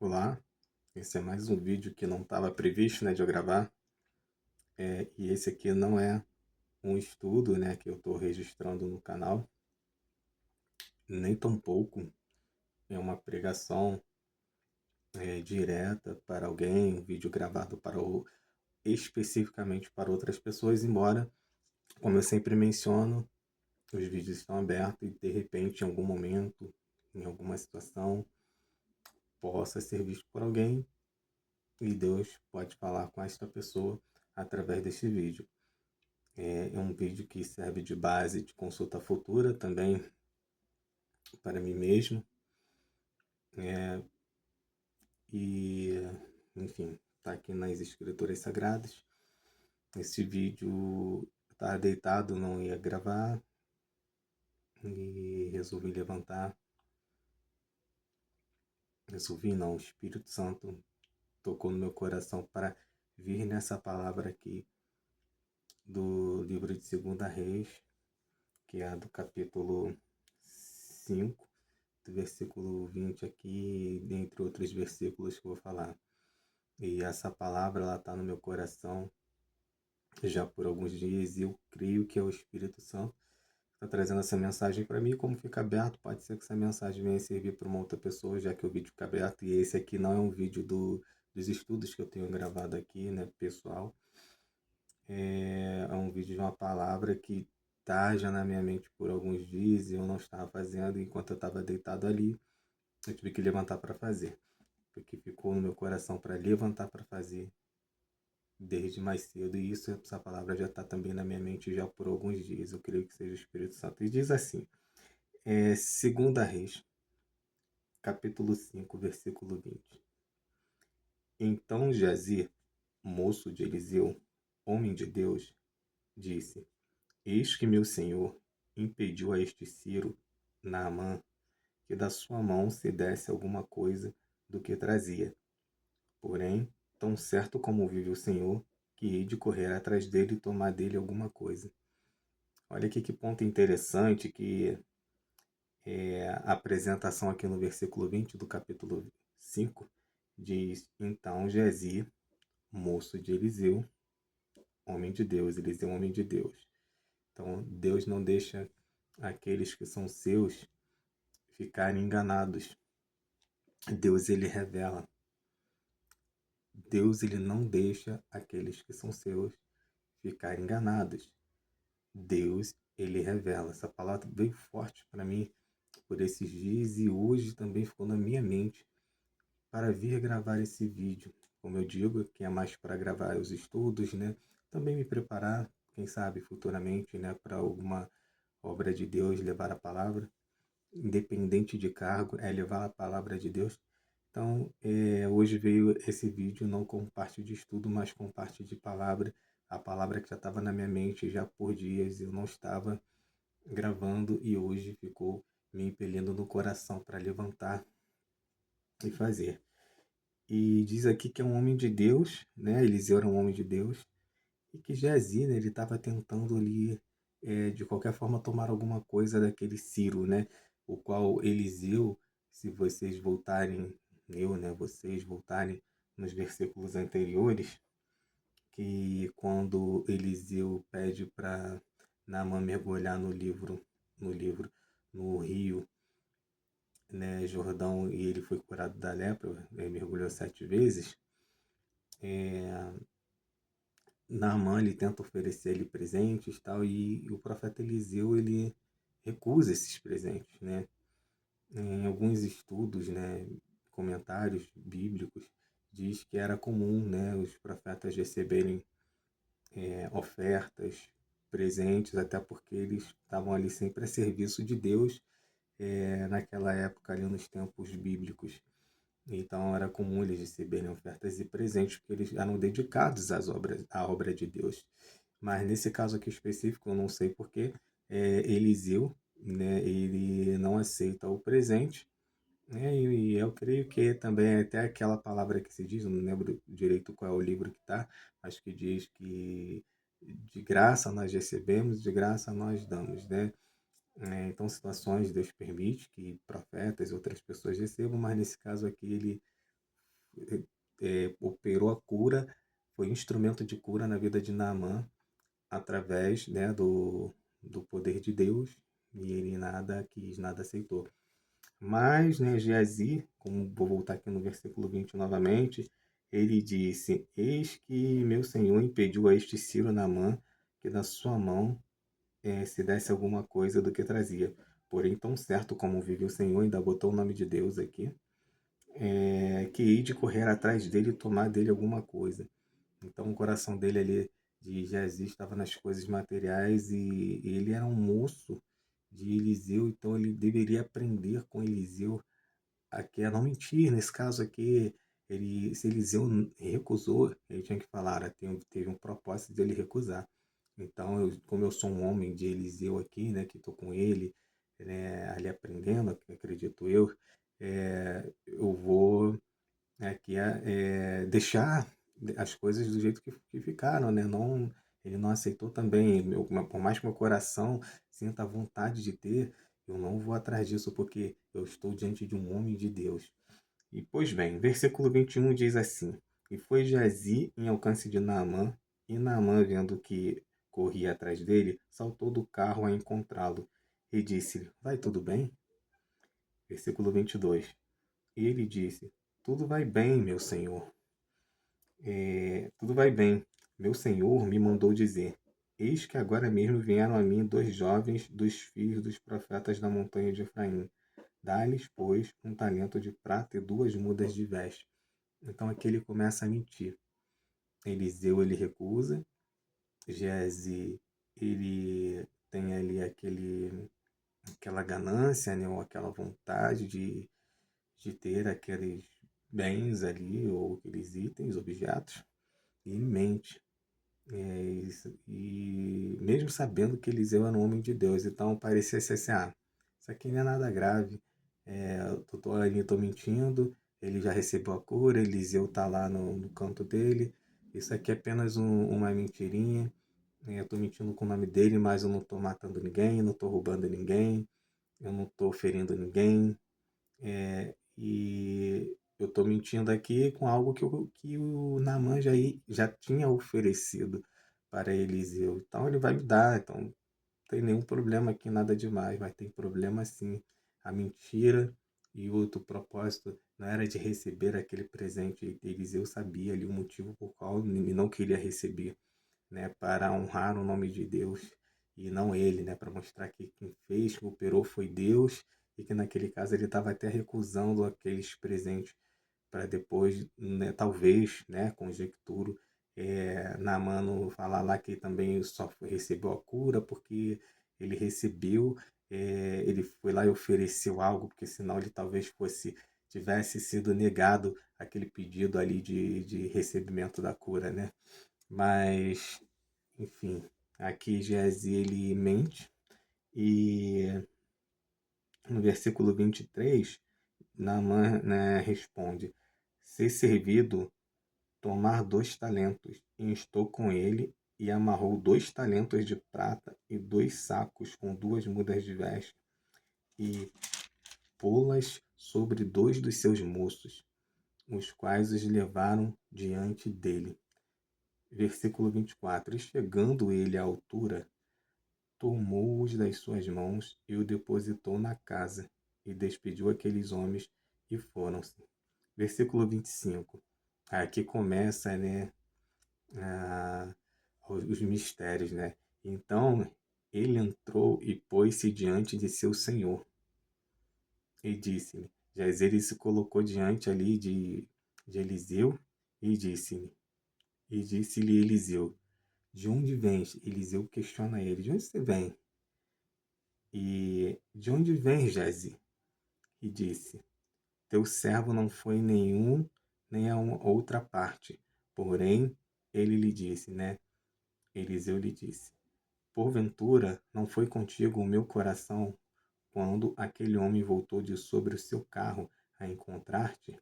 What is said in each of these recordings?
Olá, esse é mais um vídeo que não estava previsto, né, de eu gravar. E esse aqui não é um estudo, né, que eu estou registrando no canal, nem tampouco é uma pregação direta para alguém, um vídeo gravado especificamente para outras pessoas, embora, como eu sempre menciono, os vídeos estão abertos e de repente, em algum momento, em alguma situação, possa ser visto por alguém e Deus pode falar com esta pessoa através deste vídeo. É um vídeo que serve de base de consulta futura também para mim mesmo. É, e, enfim, está aqui nas Escrituras Sagradas. Esse vídeo estava deitado, não ia gravar e resolvi levantar. Resolvi não, o Espírito Santo tocou no meu coração para vir nessa palavra aqui do livro de Segunda Reis, que é a do capítulo 5, do versículo 20 aqui, dentre outros versículos que eu vou falar. E essa palavra, ela está no meu coração já por alguns dias e eu creio que é o Espírito Santo que está trazendo essa mensagem para mim. Como fica aberto, pode ser que essa mensagem venha servir para uma outra pessoa, já que o vídeo fica aberto. E esse aqui não é um vídeo dos estudos que eu tenho gravado aqui, né, pessoal. É um vídeo de uma palavra que está já na minha mente por alguns dias e eu não estava fazendo enquanto eu estava deitado ali. Eu tive que levantar para fazer, porque ficou no meu coração para levantar para fazer desde mais cedo, e essa palavra já está também na minha mente já por alguns dias, eu creio que seja o Espírito Santo. E diz assim, 2 Reis, capítulo 5, versículo 20. Então Geazi, moço de Eliseu, homem de Deus, disse, eis que meu senhor impediu a este Ciro, Naamã, que da sua mão se desse alguma coisa do que trazia. Porém, tão certo como vive o Senhor, que hei de correr atrás dele e tomar dele alguma coisa. Olha aqui que ponto interessante que a apresentação aqui no versículo 20 do capítulo 5 diz, então Geazi, moço de Eliseu, homem de Deus, Eliseu, homem de Deus. Então, Deus não deixa aqueles que são seus ficarem enganados. Deus, ele revela. Deus, ele não deixa aqueles que são seus ficarem enganados. Deus, ele revela. Essa palavra veio forte para mim por esses dias e hoje também ficou na minha mente para vir gravar esse vídeo. Como eu digo, que é mais para gravar os estudos, né? Também me preparar, quem sabe futuramente, né, para alguma obra de Deus, levar a palavra, independente de cargo, é levar a palavra de Deus. Então, hoje veio esse vídeo não como parte de estudo, mas como parte de palavra, a palavra que já estava na minha mente já por dias, eu não estava gravando e hoje ficou me impelindo no coração para levantar e fazer. E diz aqui que é um homem de Deus, né? Eliseu era um homem de Deus e que Geazi, né, ele estava tentando ali, de qualquer forma, tomar alguma coisa daquele Ciro, né? O qual Eliseu, se vocês voltarem, vocês voltarem nos versículos anteriores, que quando Eliseu pede para Naamã mergulhar no rio, né, Jordão, e ele foi curado da lepra, mergulhou 7 vezes, Naamã ele tenta oferecer-lhe presentes tal, e o profeta Eliseu ele recusa esses presentes, né? Em alguns estudos, né, comentários bíblicos, diz que era comum, né, os profetas receberem ofertas, presentes, até porque eles estavam ali sempre a serviço de Deus, naquela época, ali nos tempos bíblicos. Então era comum eles receberem ofertas e presentes, porque eles eram dedicados à obra de Deus. Mas nesse caso aqui específico, eu não sei porquê, Eliseu, né, ele não aceita o presente, né, e eu creio que também é até aquela palavra que se diz, eu não lembro direito qual é o livro que está, mas que diz que de graça nós recebemos, de graça nós damos, né? Então, situações Deus permite que profetas e outras pessoas recebam, mas nesse caso aqui ele operou a cura, foi instrumento de cura na vida de Naamã através, né, do poder de Deus, e ele nada quis, nada aceitou. Mas, né, Geazi, como vou voltar aqui no versículo 20 novamente, ele disse: Eis que meu senhor impediu a este Ciro Naamã que da sua mão se desse alguma coisa do que trazia. Porém, tão certo como vive o Senhor, ainda botou o nome de Deus aqui, que hei de correr atrás dele e tomar dele alguma coisa. Então, o coração dele ali, de Geazi, estava nas coisas materiais, e ele era um moço de Eliseu, então ele deveria aprender com Eliseu aqui a não mentir. Nesse caso aqui, se Eliseu recusou, ele tinha que falar, teve um propósito de ele recusar. Então, como eu sou um homem de Eliseu aqui, né, que estou com ele, né, ali aprendendo, acredito eu, eu vou aqui deixar as coisas do jeito que ficaram, né? Não, ele não aceitou também. Por mais que meu coração sinta a vontade de ter, eu não vou atrás disso, porque eu estou diante de um homem de Deus. E, pois bem, versículo 21 diz assim: E foi Geazi em alcance de Naamã, e Naamã, vendo que corria atrás dele, saltou do carro a encontrá-lo, e disse-lhe: Vai tudo bem? Versículo 22. E ele disse: Tudo vai bem, meu senhor. Tudo vai bem. Meu senhor me mandou dizer: Eis que agora mesmo vieram a mim 2 jovens dos filhos dos profetas da montanha de Efraim. Dá-lhes, pois, um talento de prata e 2 mudas de veste. Então aqui ele começa a mentir. Eliseu ele recusa. Geazi ele tem ali aquela ganância, né, ou aquela vontade de ter aqueles bens ali, ou aqueles itens, objetos, e ele mente. E mesmo sabendo que Eliseu era um homem de Deus, então parecia ser assim: isso aqui não é nada grave, eu tô ali, tô mentindo, ele já recebeu a cura, Eliseu tá lá no canto dele, isso aqui é apenas uma mentirinha, eu tô mentindo com o nome dele, mas eu não tô matando ninguém, não tô roubando ninguém, eu não tô ferindo ninguém, e eu estou mentindo aqui com algo que o Naamã já tinha oferecido para Eliseu. Então ele vai me dar. Então não tem nenhum problema aqui, nada demais. Mas tem problema sim. A mentira e o outro propósito não era de receber aquele presente. Eliseu sabia ali o motivo por qual ele não queria receber, né, para honrar o nome de Deus e não ele, né, para mostrar que quem fez, que operou foi Deus, e que naquele caso ele estava até recusando aqueles presentes para depois, né, talvez, né, conjecturo, Naamã falar lá que também só recebeu a cura porque ele recebeu, ele foi lá e ofereceu algo, porque senão ele talvez tivesse sido negado aquele pedido ali de recebimento da cura, né? Mas, enfim, aqui Geazi ele mente, e no versículo 23, Naamã, né, responde: Ser servido, tomar 2 talentos, e estou com ele, e amarrou 2 talentos de prata e 2 sacos com 2 mudas de veste, e pô-las sobre 2 dos seus moços, os quais os levaram diante dele. Versículo 24: E chegando ele à altura, tomou-os das suas mãos e o depositou na casa, e despediu aqueles homens e foram-se. Versículo 25. Aqui começa, né, a, os mistérios, né? Então ele entrou e pôs-se diante de seu senhor e disse-lhe, Jazer se colocou diante ali de Eliseu e disse-lhe Eliseu: De onde vens? Eliseu questiona ele: De onde você vem? E de onde vem, Jazi? E disse: Teu servo não foi nenhum, nem a uma outra parte. Porém, ele lhe disse, né? Eliseu lhe disse: Porventura não foi contigo o meu coração quando aquele homem voltou de sobre o seu carro a encontrar-te?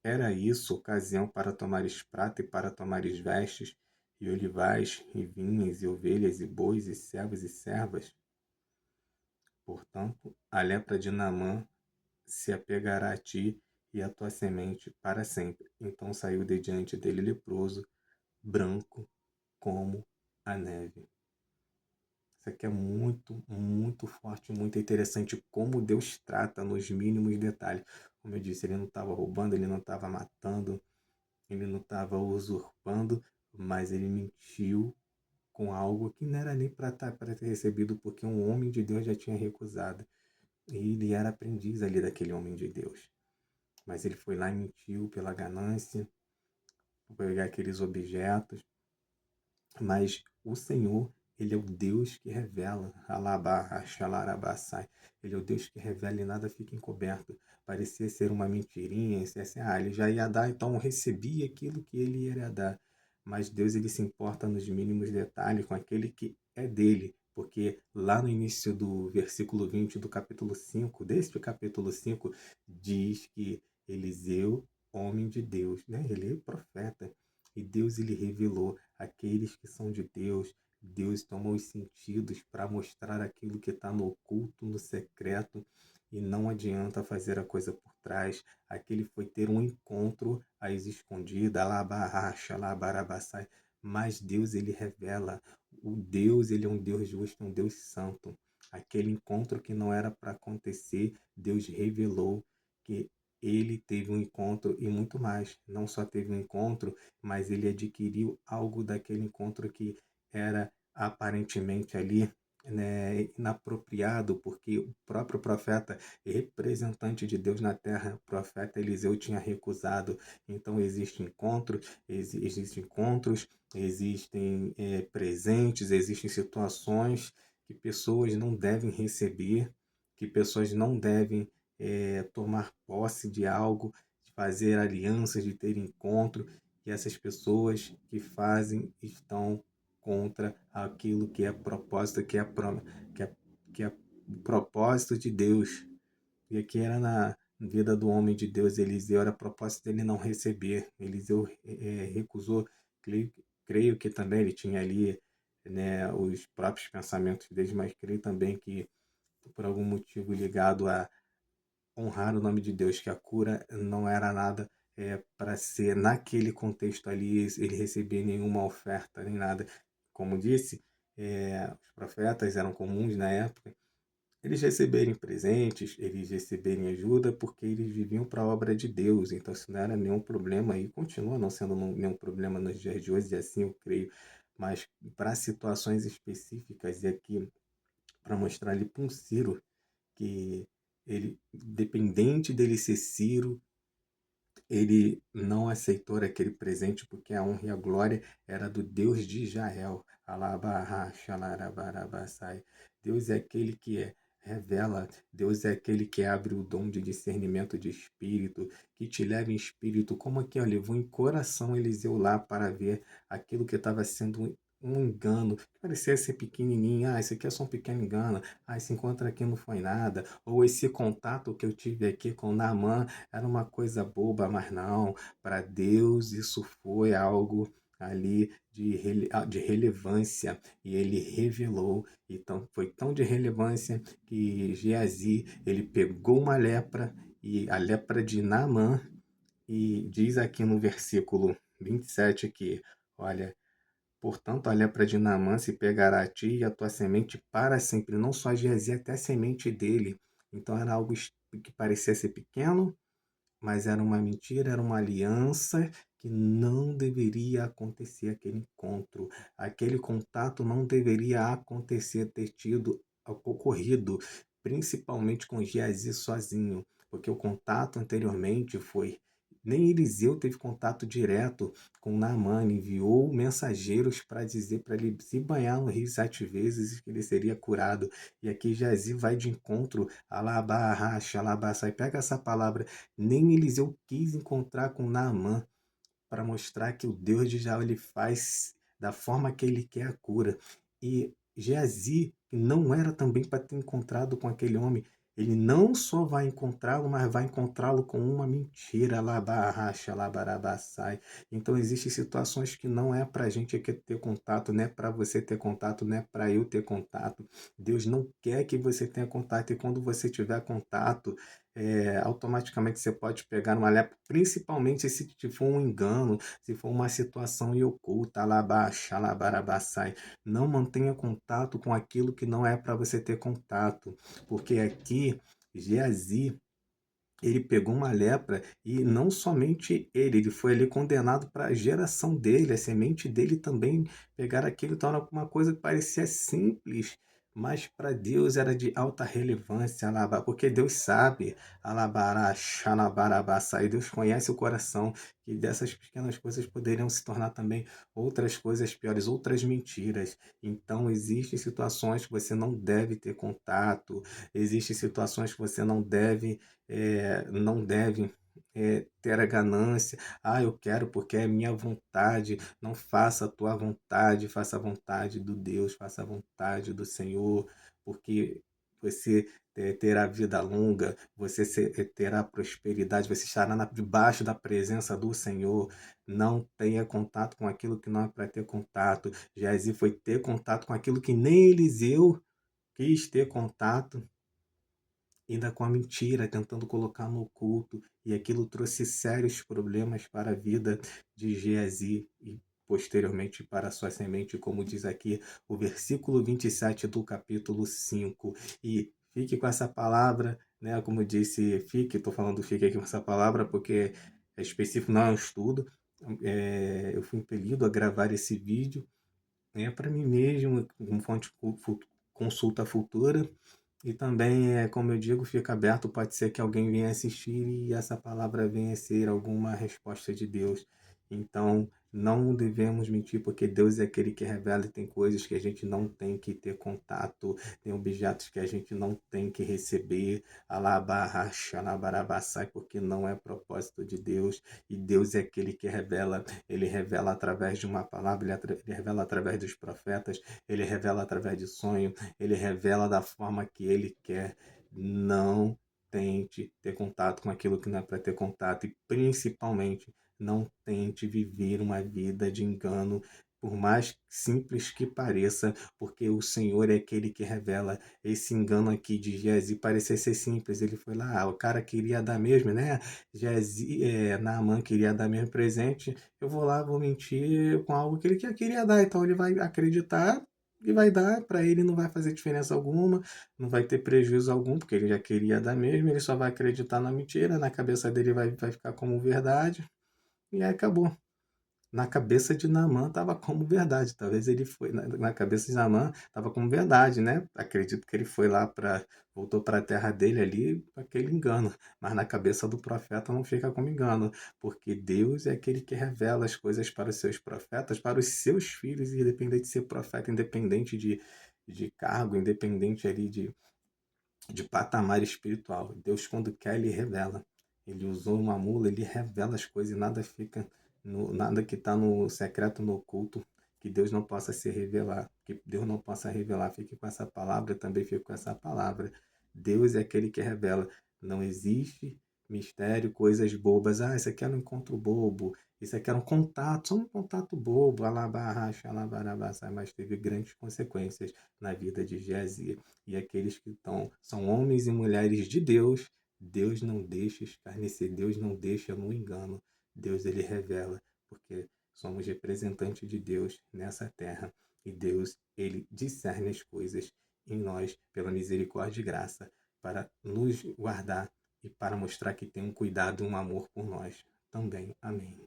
Era isso ocasião para tomares prata e para tomares vestes, e olivais, e vinhas, e ovelhas, e bois, e servos e servas? Portanto, a lepra de Naamã se apegará a ti, e a tua semente para sempre. Então saiu de diante dele leproso, branco como a neve. Isso aqui é muito, muito forte, muito interessante como Deus trata nos mínimos detalhes. Como eu disse, ele não estava roubando, ele não estava matando, ele não estava usurpando, mas ele mentiu com algo que não era nem para ter recebido, porque um homem de Deus já tinha recusado. E ele era aprendiz ali daquele homem de Deus. Mas ele foi lá e mentiu pela ganância, por pegar aqueles objetos. Mas o Senhor, ele é o Deus que revela. Ele é o Deus que revela e nada fica encoberto. Parecia ser uma mentirinha, assim, ele já ia dar, então eu recebi aquilo que ele iria dar. Mas Deus, ele se importa nos mínimos detalhes com aquele que é dele. Porque lá no início do versículo 20 do capítulo 5, deste capítulo 5, diz que Eliseu, homem de Deus, né? Ele é profeta. E Deus, ele revelou aqueles que são de Deus. Deus tomou os sentidos para mostrar aquilo que está no oculto, no secreto, e não adianta fazer a coisa por trás. Aquele foi ter um encontro às escondidas, alabarracha, alabarabassai. Mas Deus, ele revela. O Deus, ele é um Deus justo, um Deus santo. Aquele encontro que não era para acontecer, Deus revelou que ele teve um encontro e muito mais. Não só teve um encontro, mas ele adquiriu algo daquele encontro que era aparentemente ali, né, inapropriado, porque o próprio profeta, representante de Deus na terra, o profeta Eliseu tinha recusado. Então existem encontros, existem presentes, existem situações que pessoas não devem receber, que pessoas não devem tomar posse de algo, de fazer alianças, de ter encontro, e essas pessoas que fazem estão contra aquilo que é propósito, que é, que é o propósito de Deus. E aqui era na vida do homem de Deus, Eliseu, era propósito dele não receber. Eliseu recusou, creio que também ele tinha ali, né, os próprios pensamentos dele, mas creio também que por algum motivo ligado a honrar o nome de Deus, que a cura não era nada para ser naquele contexto ali, ele receber nenhuma oferta nem nada. Como disse, os profetas eram comuns na época, eles receberem presentes, eles receberem ajuda, porque eles viviam para a obra de Deus, então isso não era nenhum problema e continua não sendo nenhum problema nos dias de hoje, e assim eu creio, mas para situações específicas, e aqui para mostrar ali para um Ciro, que ele, independente dele ser Ciro, ele não aceitou aquele presente porque a honra e a glória era do Deus de Israel. Deus é aquele que revela, Deus é aquele que abre o dom de discernimento de espírito, que te leva em espírito, como aqui, ó, levou em coração Eliseu lá para ver aquilo que estava sendo um engano, que parecia ser pequenininho, isso aqui é só um pequeno engano, esse encontro aqui não foi nada, ou esse contato que eu tive aqui com Naamã era uma coisa boba, mas não, para Deus isso foi algo ali de relevância, e ele revelou. Então foi tão de relevância que Geazi, ele pegou uma lepra, e a lepra de Naamã, e diz aqui no versículo 27 que, olha, portanto, a lepra de Naamã se pegará a ti e a tua semente para sempre, não só Geazi, até a semente dele. Então era algo que parecia ser pequeno, mas era uma mentira, era uma aliança que não deveria acontecer aquele encontro. Aquele contato não deveria acontecer, ter tido, ocorrido, principalmente com Geazi sozinho, porque o contato anteriormente foi. Nem Eliseu teve contato direto com Naamã, enviou mensageiros para dizer para ele se banhar no rio 7 vezes e que ele seria curado. E aqui Geazi vai de encontro, alabarracha, alabaçai, pega essa palavra. Nem Eliseu quis encontrar com Naamã para mostrar que o Deus de Israel ele faz da forma que ele quer a cura. E Geazi, que não era também para ter encontrado com aquele homem, ele não só vai encontrá-lo, mas vai encontrá-lo com uma mentira. Labarracha, labarabassai. Então existem situações que não é para a gente aqui ter contato, não é para você ter contato, não é para eu ter contato. Deus não quer que você tenha contato, e quando você tiver contato, automaticamente você pode pegar uma lepra, principalmente se for um engano, se for uma situação em oculta, alabaxa, alabarabaçai. Não mantenha contato com aquilo que não é para você ter contato, porque aqui, Geazi, ele pegou uma lepra e não somente ele foi ali condenado para a geração dele, a semente dele também pegar aquilo, então era uma coisa que parecia simples, mas para Deus era de alta relevância, porque Deus sabe, alabará, xanabarabaçá, e Deus conhece o coração, que dessas pequenas coisas poderiam se tornar também outras coisas piores, outras mentiras. Então existem situações que você não deve ter contato, existem situações que você não deve ter a ganância. Ah, eu quero porque é minha vontade. Não faça a tua vontade, faça a vontade do Deus, faça a vontade do Senhor, porque você terá vida longa, você terá prosperidade, você estará debaixo da presença do Senhor. Não tenha contato com aquilo que não é para ter contato. Geazi foi ter contato com aquilo que nem Eliseu quis ter contato, ainda com a mentira, tentando colocar no oculto, e aquilo trouxe sérios problemas para a vida de Geazi e posteriormente para a sua semente, como diz aqui o versículo 27 do capítulo 5. E fique com essa palavra, né? Como disse, fique, estou falando fique aqui com essa palavra porque é específico, não é um estudo. Eu fui impelido a gravar esse vídeo, para mim mesmo, como fonte consulta futura, e também, como eu digo, fica aberto, pode ser que alguém venha assistir e essa palavra venha ser alguma resposta de Deus. Então, não devemos mentir, porque Deus é aquele que revela e tem coisas que a gente não tem que ter contato, tem objetos que a gente não tem que receber, alabarraxa, alabarabaçai, porque não é propósito de Deus, e Deus é aquele que revela, ele revela através de uma palavra, ele revela através dos profetas, ele revela através de sonho, ele revela da forma que ele quer. Não tente ter contato com aquilo que não é para ter contato e, principalmente, não tente viver uma vida de engano, por mais simples que pareça, porque o Senhor é aquele que revela. Esse engano aqui de Geazi parecia ser simples. Ele foi lá, o cara queria dar mesmo, né? Geazi, Naamã queria dar mesmo presente. Eu vou lá, vou mentir com algo que ele queria dar. Então ele vai acreditar e vai dar, para ele não vai fazer diferença alguma, não vai ter prejuízo algum, porque ele já queria dar mesmo, ele só vai acreditar na mentira, na cabeça dele vai ficar como verdade, e aí acabou. Na cabeça de Naamã estava como verdade, talvez ele foi, na cabeça de Naamã estava como verdade, né? Acredito que ele foi lá voltou para a terra dele ali com aquele engano, mas na cabeça do profeta não fica como engano, porque Deus é aquele que revela as coisas para os seus profetas, para os seus filhos, independente de ser profeta, independente de cargo, independente ali de patamar espiritual. Deus, quando quer, ele revela. Ele usou uma mula, ele revela as coisas e nada fica, nada que está no secreto, no oculto, que Deus não possa se revelar, que Deus não possa revelar. Fique com essa palavra, eu também fico com essa palavra. Deus é aquele que revela. Não existe mistério, coisas bobas. Ah, isso aqui era um encontro bobo, isso aqui era um contato, só um contato bobo, alabarracha, alabarabaçá, mas teve grandes consequências na vida de Geazi. E aqueles que são homens e mulheres de Deus, Deus não deixa escarnecer, Deus não deixa no engano. Deus, ele revela, porque somos representantes de Deus nessa terra. E Deus, ele discerne as coisas em nós pela misericórdia e graça, para nos guardar e para mostrar que tem um cuidado e um amor por nós também. Amém.